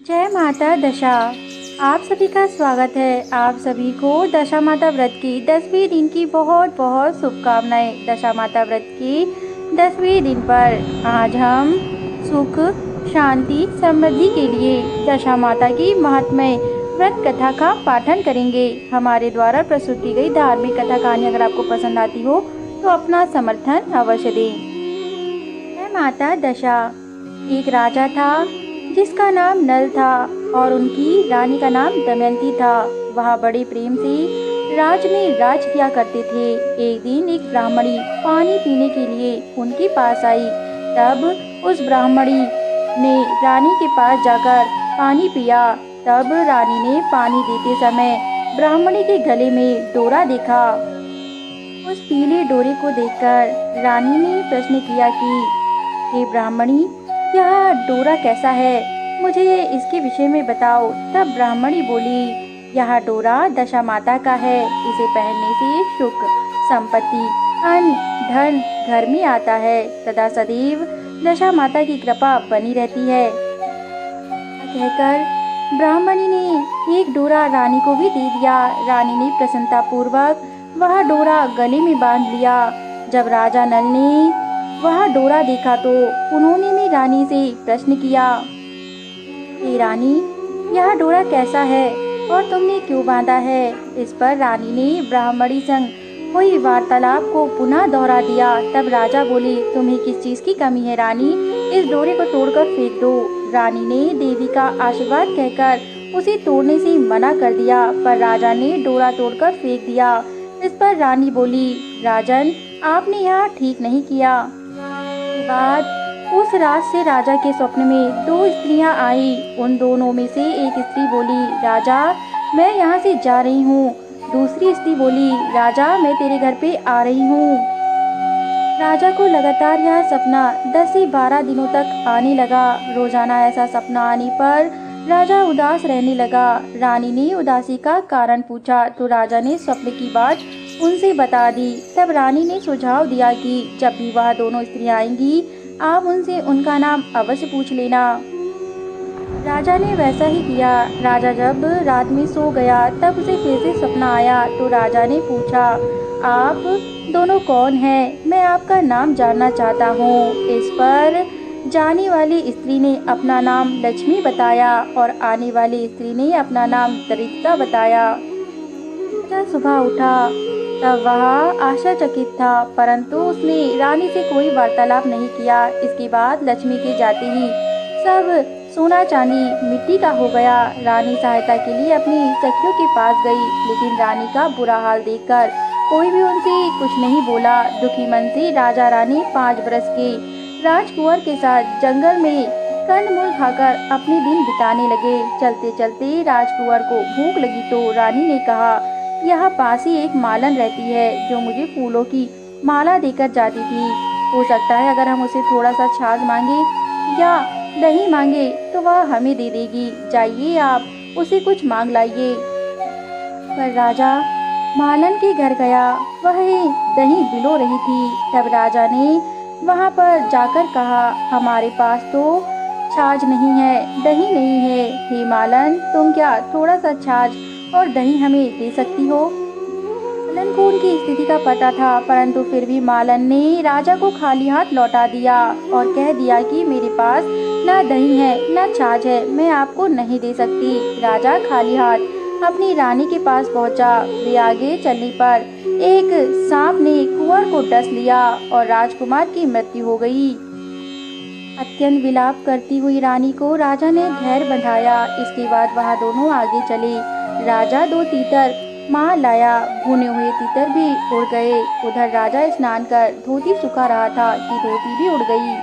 जय माता दशा। आप सभी का स्वागत है। आप सभी को दशा माता व्रत की 10वें दिन की बहुत बहुत शुभकामनाएं। दशा माता व्रत की 10वें दिन पर आज हम सुख, शांति, समृद्धि के लिए दशा माता की महात्म्य व्रत कथा का पाठन करेंगे। हमारे द्वारा प्रस्तुत की गई धार्मिक कथा कहानी अगर आपको पसंद आती हो तो अपना समर्थन अवश्य दें। जय माता दशा। एक राजा था जिसका नाम नल था और उनकी रानी का नाम दमयंती था। वह बड़े प्रेम से राज में राज किया करते थे। एक दिन एक ब्राह्मणी पानी पीने के लिए उनके पास आई। तब उस ब्राह्मणी ने रानी के पास जाकर पानी पिया। तब रानी ने पानी देते समय ब्राह्मणी के गले में डोरा देखा। उस पीले डोरे को देखकर रानी ने प्रश्न किया कि हे ब्राह्मणी, यह डोरा कैसा है, मुझे इसके विषय में बताओ। तब ब्राह्मणी बोली, यह डोरा दशा माता का है। इसे पहनने से सुख, संपत्ति, अन्न, धन घर में आता है तथा सदैव दशा माता की कृपा बनी रहती है। कहकर ब्राह्मणी ने एक डोरा रानी को भी दे दिया। रानी ने प्रसन्नता पूर्वक वह डोरा गले में बांध लिया। जब राजा नल ने वह डोरा देखा तो उन्होंने भी रानी से प्रश्न किया, हे रानी, यह डोरा कैसा है और तुमने क्यों बांधा है। इस पर रानी ने ब्राह्मणी संग हुई वार्तालाप को पुनः दोहरा दिया। तब राजा बोले, तुम्हें किस चीज की कमी है रानी, इस डोरे को तोड़कर फेंक दो। रानी ने देवी का आशीर्वाद कहकर उसे तोड़ने से मना कर दिया, पर राजा ने डोरा तोड़कर फेंक दिया। इस पर रानी बोली, राजन, आपने यह ठीक नहीं किया। इसके बाद उस रात से राजा के स्वप्न में दो स्त्रियां आई। उन दोनों में से एक स्त्री बोली, राजा, मैं यहाँ से जा रही हूँ। दूसरी स्त्री बोली, राजा, मैं तेरे घर पे आ रही हूँ। राजा को लगातार यह सपना 10 से 12 दिनों तक आने लगा। रोजाना ऐसा सपना आने पर राजा उदास रहने लगा। रानी ने उदासी का कारण पूछा तो राजा ने स्वप्न की बात उनसे बता दी। तब रानी ने सुझाव दिया कि जब भी वह दोनों स्त्रियां आएंगी, आप उनसे उनका नाम अवश्य पूछ लेना। राजा ने वैसा ही किया। राजा जब रात में सो गया तब उसे फिर से सपना आया तो राजा ने पूछा, आप दोनों कौन हैं? मैं आपका नाम जानना चाहता हूँ। इस पर जाने वाली स्त्री ने अपना नाम लक्ष्मी बताया और आने वाली स्त्री ने अपना नाम दरिद्रता बताया। राजा सुबह उठा तब वह आश्चर्यचकित था, परंतु उसने रानी से कोई वार्तालाप नहीं किया। इसके बाद लक्ष्मी के जाते ही सब सोना चांदी मिट्टी का हो गया। रानी सहायता के लिए अपनी सखियों के पास गई, लेकिन रानी का बुरा हाल देखकर कोई भी उनसे कुछ नहीं बोला। दुखी मन से राजा रानी 5 बरस के राजकुंवर के साथ जंगल में कंदमूल खाकर अपने दिन बिताने लगे। चलते चलते राजकुंवर को भूख लगी तो रानी ने कहा, यहाँ पास ही एक मालन रहती है जो मुझे फूलों की माला देकर जाती थी। हो सकता है अगर हम उसे थोड़ा सा छाछ मांगे या दही मांगे तो वह हमें दे देगी। जाइए, आप उसे कुछ मांग लाइए। पर राजा मालन के घर गया। वह दही बिलो रही थी। तब राजा ने वहां पर जाकर कहा, हमारे पास तो छाछ नहीं है, दही नहीं है। हे मालन, तुम क्या थोड़ा सा छाछ और दही हमें दे सकती हो। मालन को उनकी स्थिति का पता था, परंतु फिर भी मालन ने राजा को खाली हाथ लौटा दिया और कह दिया कि मेरे पास ना दही है ना छाछ है, मैं आपको नहीं दे सकती। राजा खाली हाथ अपनी रानी के पास पहुंचा। वे आगे चलने पर एक सांप ने कुंवर को डस लिया और राजकुमार की मृत्यु हो गई। अत्यंत विलाप करती हुई रानी को राजा ने धैर्य बंधाया। इसके बाद वह दोनों आगे चले। राजा 2 तीतर मार लाया। भुने हुए तीतर भी उड़ गए। उधर राजा स्नान कर धोती सुखा रहा था कि धोती भी उड़ गई।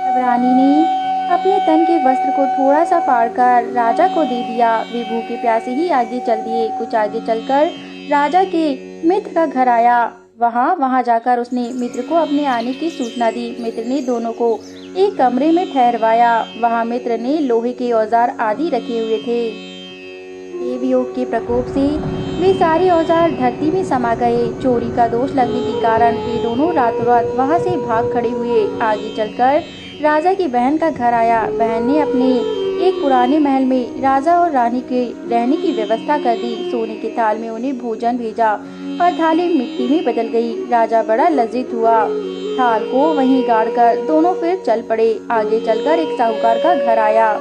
तब रानी ने अपने तन के वस्त्र को थोड़ा सा फाड़कर राजा को दे दिया। वे भूखे प्यासे ही आगे चल दिए। कुछ आगे चलकर राजा के मित्र का घर आया। वहां जाकर उसने मित्र को अपने आने की सूचना दी। मित्र ने दोनों को एक कमरे में ठहरवाया। वहां मित्र ने लोहे के औजार आदि रखे हुए थे। देवयोग के प्रकोप से वे सारे औजार धरती में समा गए। चोरी का दोष लगने के कारण वे दोनों रातों रात वहां से भाग खड़े हुए। आगे चलकर राजा की बहन का घर आया। बहन ने अपने एक पुराने महल में राजा और रानी के रहने की व्यवस्था कर दी। सोने के थाल में उन्हें भोजन भेजा और थाली मिट्टी में बदल गई। राजा बड़ा लज्जित हुआ। थाल को वहीं गाड़कर दोनों फिर चल पड़े। आगे चलकर एक साहूकार का घर आया।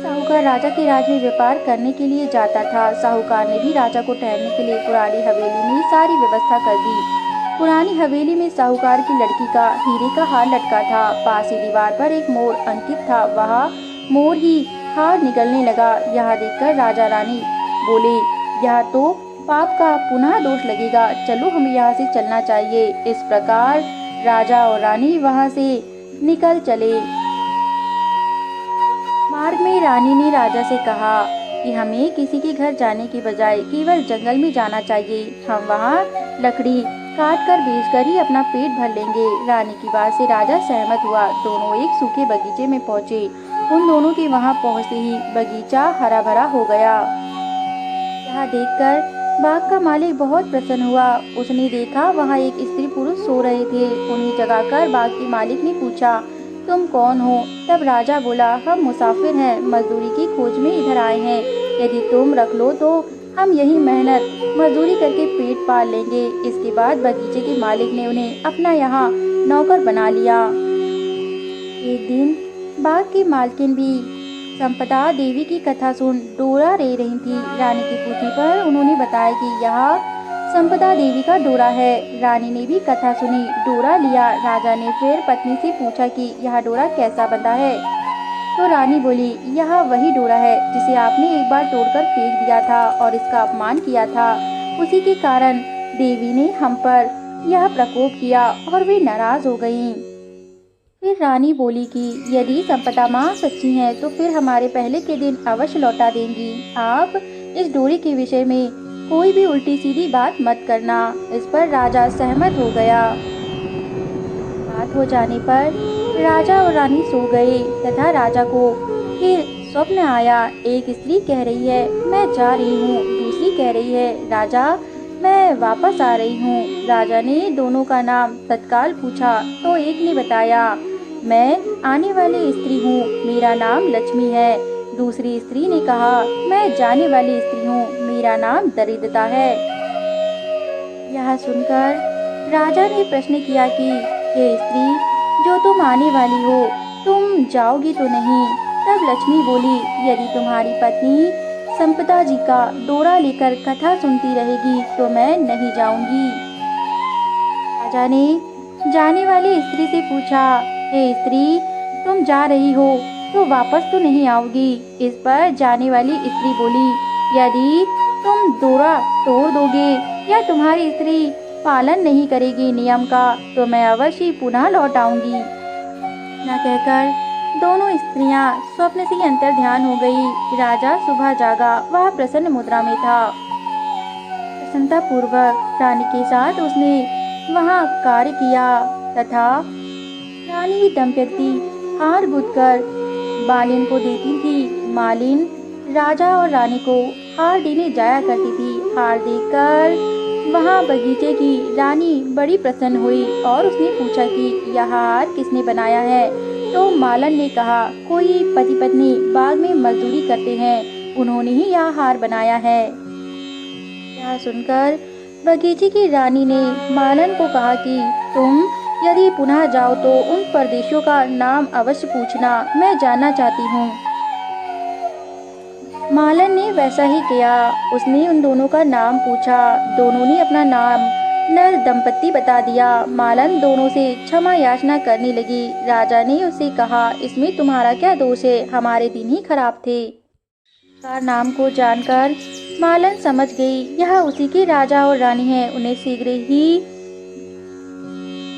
साहूकार राजा के राज में व्यापार करने के लिए जाता था। साहूकार ने भी राजा को ठहरने के लिए पुरानी हवेली में सारी व्यवस्था कर दी। पुरानी हवेली में साहूकार की लड़की का हीरे का हार लटका था। पास ही दीवार पर एक मोर अंकित था। वहाँ मोर ही हार निकलने लगा। यह देखकर राजा रानी बोले, यह तो पाप का पुनः दोष लगेगा, चलो हमें यहाँ से चलना चाहिए। इस प्रकार राजा और रानी वहाँ से निकल चले। मार्ग में रानी ने राजा से कहा कि हमें किसी के घर जाने की बजाय केवल जंगल में जाना चाहिए। हम वहाँ लकड़ी काट कर बेचकर ही अपना पेट भर लेंगे। रानी की बात से राजा सहमत हुआ। दोनों एक सूखे बगीचे में पहुँचे। उन दोनों के वहाँ पहुँचते ही बगीचा हरा भरा हो गया। यह देखकर बाग का मालिक बहुत प्रसन्न हुआ। उसने देखा वहाँ एक स्त्री पुरुष सो रहे थे। उन्हें जगाकर बाग के मालिक ने पूछा, तुम कौन हो? तब राजा बोला, हम मुसाफिर हैं, मजदूरी की खोज में इधर आए हैं। यदि तुम रख लो तो हम यही मेहनत मजदूरी करके पेट पाल लेंगे। इसके बाद बगीचे के मालिक ने उन्हें अपना यहाँ नौकर बना लिया। एक दिन बाग की मालकिन भी संपदा देवी की कथा सुन डोरा ले रही थी। रानी की पूछने पर उन्होंने बताया कि यह संपदा देवी का डोरा है। रानी ने भी कथा सुनी, डोरा लिया। राजा ने फिर पत्नी से पूछा कि यह डोरा कैसा बंधा है? तो रानी बोली, यह वही डोरा है जिसे आपने एक बार तोड़कर फेंक दिया था और इसका अपमान किया था। उसी के कारण देवी ने हम पर यह प्रकोप किया और वे नाराज हो गईं। फिर रानी बोली कि यदि संपदा माँ सच्ची हैं तो फिर हमारे पहले के दिन अवश्य लौटा देंगी। आप इस डोरे के विषय में कोई भी उल्टी सीधी बात मत करना। इस पर राजा सहमत हो गया। रात हो जाने पर राजा और रानी सो गए तथा राजा को फिर स्वप्न आया। एक स्त्री कह रही है, मैं जा रही हूँ। दूसरी कह रही है, राजा मैं वापस आ रही हूँ। राजा ने दोनों का नाम तत्काल पूछा तो एक ने बताया, मैं आने वाली स्त्री हूँ, मेरा नाम लक्ष्मी है। दूसरी स्त्री ने कहा, मैं जाने वाली स्त्री हूँ, मेरा नाम दरिद्रता है। यह सुनकर राजा ने प्रश्न किया कि हे स्त्री, जो तुम आने वाली हो, तुम जाओगी तो नहीं? तब लक्ष्मी बोली, यदि तुम्हारी पत्नी संपदा जी का डोरा लेकर कथा सुनती रहेगी तो मैं नहीं जाऊंगी। राजा ने जाने वाली स्त्री से पूछा, हे स्त्री, तुम जा रही हो तो वापस तो नहीं आओगी? इस पर जाने वाली स्त्री बोली, यदि तुम डोरा तोड़ दोगे या तुम्हारी स्त्री पालन नहीं करेगी नियम का तो मैं अवश्य पुनः लौट आऊंगी। न कहकर दोनों स्त्रियां स्वप्न से अंतर ध्यान हो गई। राजा सुबह जागा, वह प्रसन्न मुद्रा में था। प्रसन्नता पूर्वक रानी के साथ उसने वहाँ कार्य किया तथा रानी दंपति हार गूंथकर मालिन को देती थी। मालिन राजा और रानी को हार देने जाया करती थी। हार देकर वहाँ बगीचे की रानी बड़ी प्रसन्न हुई और उसने पूछा कि यह हार किसने बनाया है? तो मालन ने कहा, कोई पति पत्नी बाग में मजदूरी करते हैं, उन्होंने ही यह हार बनाया है। यह सुनकर बगीचे की रानी ने मालन को कहा कि तुम यदि पुनः जाओ तो उन परदेशियों का नाम अवश्य पूछना, मैं जानना चाहती हूँ। मालन ने वैसा ही किया। उसने उन दोनों का नाम पूछा। दोनों ने अपना नाम नर दंपति बता दिया। मालन दोनों से क्षमा याचना करने लगी। राजा ने उससे कहा, इसमें तुम्हारा क्या दोष है? हमारे दिन ही खराब थे। का नाम को जानकर मालन समझ गई, यह उसी के राजा और रानी हैं। उन्हें शीघ्र ही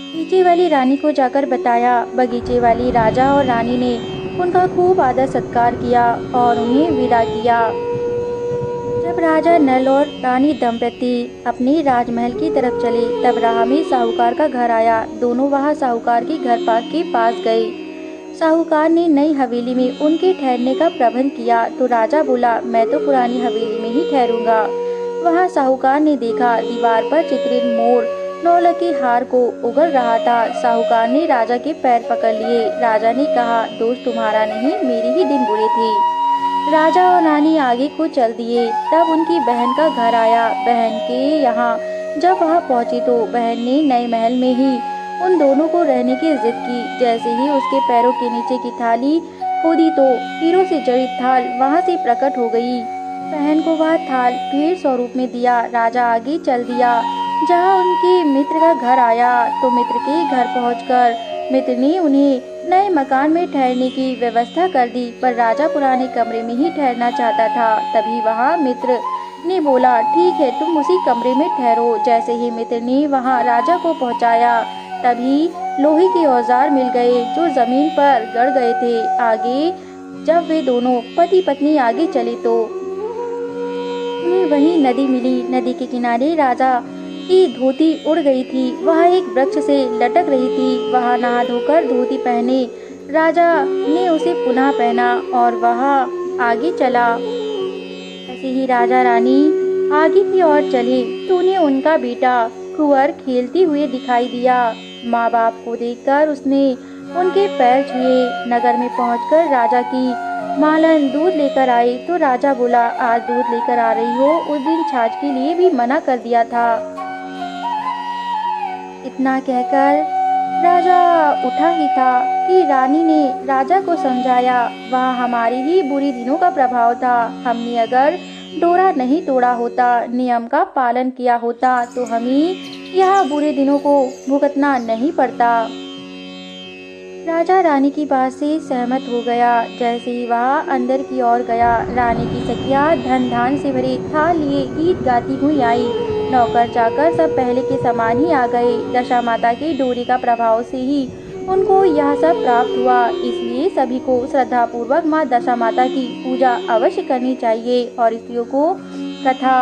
बगीचे वाली रानी को जाकर बताया। बगीचे वाली राजा और रानी ने उनका खूब आदर सत्कार किया और उन्हें विदा किया। जब राजा नल और रानी दंपति अपने राजमहल की तरफ चले तब राह में साहूकार का घर आया। दोनों वहां साहूकार के घर के पास गए। साहूकार ने नई हवेली में उनके ठहरने का प्रबंध किया तो राजा बोला, मैं तो पुरानी हवेली में ही ठहरूंगा। वहां साहूकार ने देखा दीवार पर चित्रित मोर नौलखी हार को उगल रहा था। साहूकार ने राजा के पैर पकड़ लिए। राजा ने कहा, दोष तुम्हारा नहीं, मेरी ही दिन बुरे थे। राजा और रानी आगे को चल दिए। तब उनकी बहन का घर आया। बहन के यहाँ जब वहाँ पहुंचे तो बहन ने नए महल में ही उन दोनों को रहने की जिद की। जैसे ही उसके पैरों के नीचे की थाली खोदी तो हीरों से जड़ी थाल वहाँ से प्रकट हो गई। बहन को वह थाल फिर स्वरूप में दिया। राजा आगे चल दिया। जहाँ उनके मित्र का घर आया तो मित्र के घर पहुंचकर मित्र ने उन्हें नए मकान में ठहरने की व्यवस्था कर दी, पर राजा पुराने कमरे में ही ठहरना चाहता था। तभी वहाँ मित्र ने बोला, ठीक है, तुम उसी कमरे में ठहरो। जैसे ही मित्र ने वहाँ राजा को पहुँचाया तभी लोहे के औजार मिल गए जो जमीन पर गड़ गए थे। आगे जब वे दोनों पति पत्नी आगे चले तो उन्हें वही नदी मिली। नदी के किनारे राजा की धोती उड़ गई थी। वह एक वृक्ष से लटक रही थी। वह नहा धोकर धोती पहने राजा ने उसे पुनः पहना और वह आगे चला। ऐसे ही राजा रानी आगे की ओर चले तो उन्हें उनका बेटा कुंवर खेलते हुए दिखाई दिया। माँ बाप को देखकर उसने उनके पैर छुए। नगर में पहुंचकर राजा की मालन दूध लेकर आई तो राजा बोला, आज दूध लेकर आ रही हो, उस दिन छाछ के लिए भी मना कर दिया था। इतना कहकर राजा उठा ही था कि रानी ने राजा को समझाया, वह हमारे ही बुरे दिनों का प्रभाव था। हमने अगर डोरा नहीं तोड़ा होता, नियम का पालन किया होता तो हमें यह बुरे दिनों को भुगतना नहीं पड़ता। राजा रानी की बात से सहमत हो गया। जैसे ही वह अंदर की ओर गया, रानी की सखियां धन धान से भरे थाल लिए गीत गाती हुई आई। नौकर चाकर सब पहले के समान ही आ गए। दशा माता के डोरे का प्रभाव से ही उनको यह सब प्राप्त हुआ। इसलिए सभी को श्रद्धा पूर्वक माँ दशा माता की पूजा अवश्य करनी चाहिए और स्त्रियों को कथा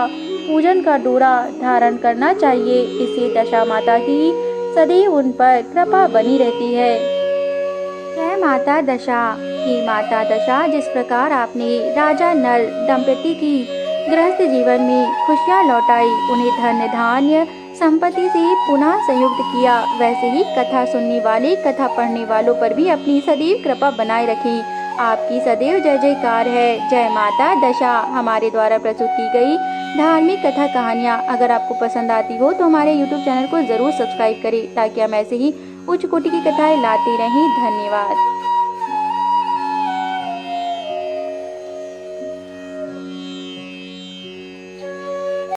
पूजन का डोरा धारण करना चाहिए। इससे दशा माता की सदैव उन पर कृपा बनी रहती है। जय माता दशा। हे माता दशा, जिस प्रकार आपने राजा नल दंपति की गृहस्थ जीवन में खुशियाँ लौटाई, उन्हें धन धान्य संपत्ति से पुनः संयुक्त किया, वैसे ही कथा सुनने वाले कथा पढ़ने वालों पर भी अपनी सदैव कृपा बनाए रखी। आपकी सदैव जय जयकार है। जय माता दशा। हमारे द्वारा प्रस्तुत की गई धार्मिक कथा कहानियाँ अगर आपको पसंद आती हो तो हमारे YouTube चैनल को ज़रूर सब्सक्राइब करें ताकि हम ऐसे ही उच्च कोटि की कथाएं लाते रहें। धन्यवाद।